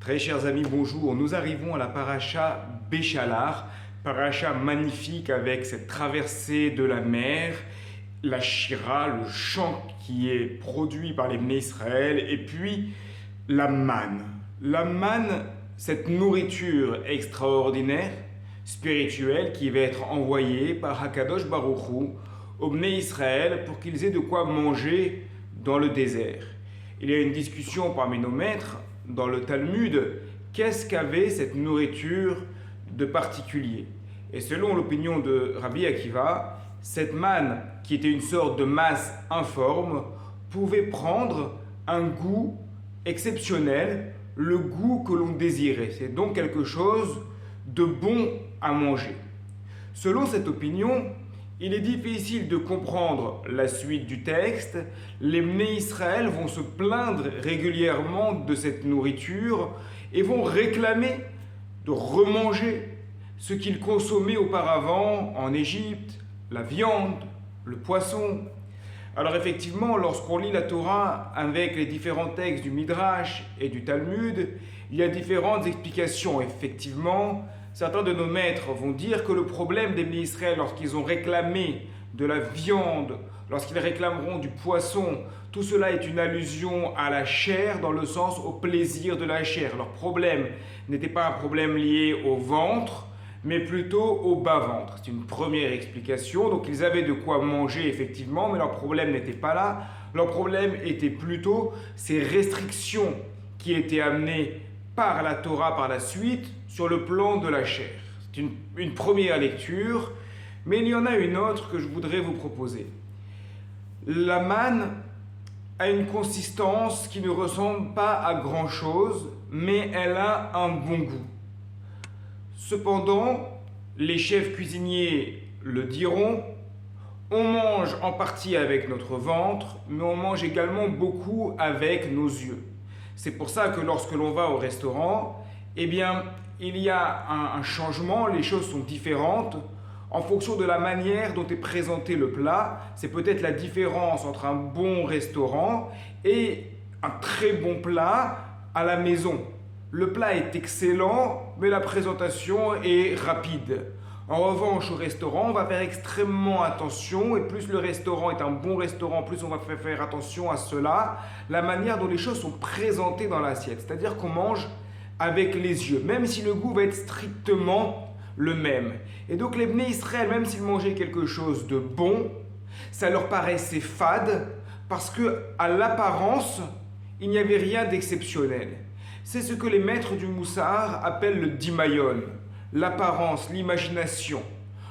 Très chers amis, bonjour. Nous arrivons à la paracha Béchalar, paracha magnifique avec cette traversée de la mer, la Shira, le chant qui est produit par les Bnei Israël, et puis la manne. La manne, cette nourriture extraordinaire, spirituelle, qui va être envoyée par Hakadosh Baruch Hu aux Bnei Israël pour qu'ils aient de quoi manger dans le désert. Il y a une discussion parmi nos maîtres dans le Talmud, qu'est-ce qu'avait cette nourriture de particulier? Et selon l'opinion de Rabbi Akiva, cette manne, qui était une sorte de masse informe, pouvait prendre un goût exceptionnel, le goût que l'on désirait. C'est donc quelque chose de bon à manger. Selon cette opinion, il est difficile de comprendre la suite du texte. Les Bnei Israël vont se plaindre régulièrement de cette nourriture et vont réclamer de remanger ce qu'ils consommaient auparavant en Égypte, la viande, le poisson. Alors effectivement, lorsqu'on lit la Torah avec les différents textes du Midrash et du Talmud, il y a différentes explications. Effectivement, certains de nos maîtres vont dire que le problème des Bnei Israël, lorsqu'ils ont réclamé de la viande, lorsqu'ils réclameront du poisson, tout cela est une allusion à la chair, dans le sens au plaisir de la chair. Leur problème n'était pas un problème lié au ventre, mais plutôt au bas-ventre. C'est une première explication. Donc ils avaient de quoi manger, effectivement, mais leur problème n'était pas là. Leur problème était plutôt ces restrictions qui étaient amenées par la Torah par la suite sur le plan de la chair. C'est une première lecture, mais il y en a une autre que je voudrais vous proposer. La manne a une consistance qui ne ressemble pas à grand-chose, mais elle a un bon goût. Cependant, les chefs cuisiniers le diront, on mange en partie avec notre ventre, mais on mange également beaucoup avec nos yeux. C'est pour ça que lorsque l'on va au restaurant, eh bien, il y a un changement, les choses sont différentes en fonction de la manière dont est présenté le plat. C'est peut-être la différence entre un bon restaurant et un très bon plat à la maison. Le plat est excellent, mais la présentation est rapide. En revanche, au restaurant, on va faire extrêmement attention, et plus le restaurant est un bon restaurant, plus on va faire attention à cela, la manière dont les choses sont présentées dans l'assiette. C'est-à-dire qu'on mange avec les yeux, même si le goût va être strictement le même. Et donc les Bnei Israël, même s'ils mangeaient quelque chose de bon, ça leur paraissait fade, parce que à l'apparence, il n'y avait rien d'exceptionnel. C'est ce que les maîtres du Moussar appellent le dimayon, l'apparence, l'imagination,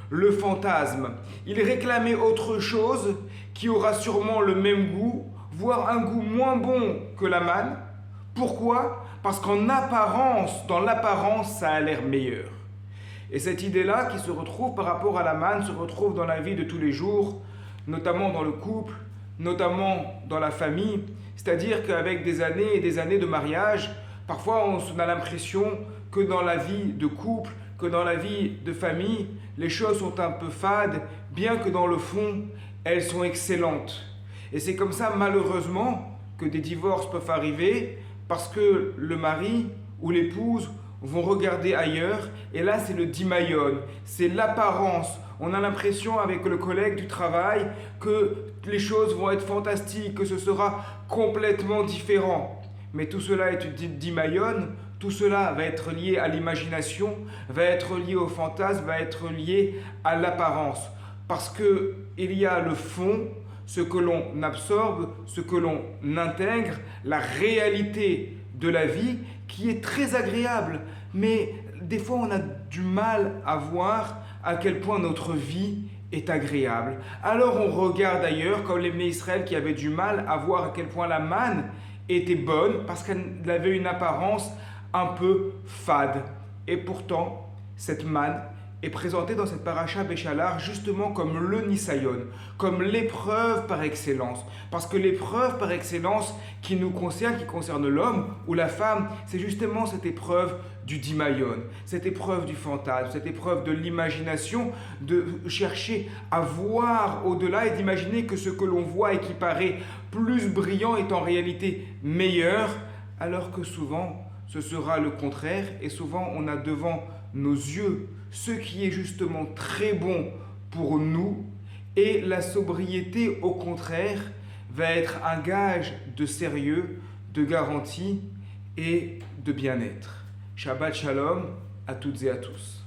le fantasme. Ils réclamaient autre chose qui aura sûrement le même goût, voire un goût moins bon que la manne. Pourquoi? Parce qu'en apparence, dans l'apparence, ça a l'air meilleur. Et cette idée-là qui se retrouve par rapport à la manne se retrouve dans la vie de tous les jours, notamment dans le couple, notamment dans la famille. C'est-à-dire qu'avec des années et des années de mariage, parfois on a l'impression que dans la vie de couple, que dans la vie de famille, les choses sont un peu fades, bien que dans le fond, elles sont excellentes. Et c'est comme ça, malheureusement, que des divorces peuvent arriver, parce que le mari ou l'épouse vont regarder ailleurs, et là c'est le dimayon, c'est l'apparence. On a l'impression avec le collègue du travail que les choses vont être fantastiques, que ce sera complètement différent. Mais tout cela est du dimayon, tout cela va être lié à l'imagination, va être lié au fantasme, va être lié à l'apparence. Parce qu'il y a le fond, ce que l'on absorbe, ce que l'on intègre, la réalité de la vie qui est très agréable. Mais des fois, on a du mal à voir à quel point notre vie est agréable. Alors on regarde ailleurs, comme les Bnei Israël qui avaient du mal à voir à quel point la manne était bonne parce qu'elle avait une apparence un peu fade. Et pourtant, cette manne est présentée dans cette paracha Béchalar justement comme le Nisayon, comme l'épreuve par excellence. Parce que l'épreuve par excellence qui nous concerne, qui concerne l'homme ou la femme, c'est justement cette épreuve du dimayon, cette épreuve du fantasme, cette épreuve de l'imagination, de chercher à voir au-delà et d'imaginer que ce que l'on voit et qui paraît plus brillant est en réalité meilleur, alors que souvent ce sera le contraire. Et souvent, on a devant nos yeux ce qui est justement très bon pour nous. Et la sobriété, au contraire, va être un gage de sérieux, de garantie et de bien-être. Shabbat Shalom à toutes et à tous.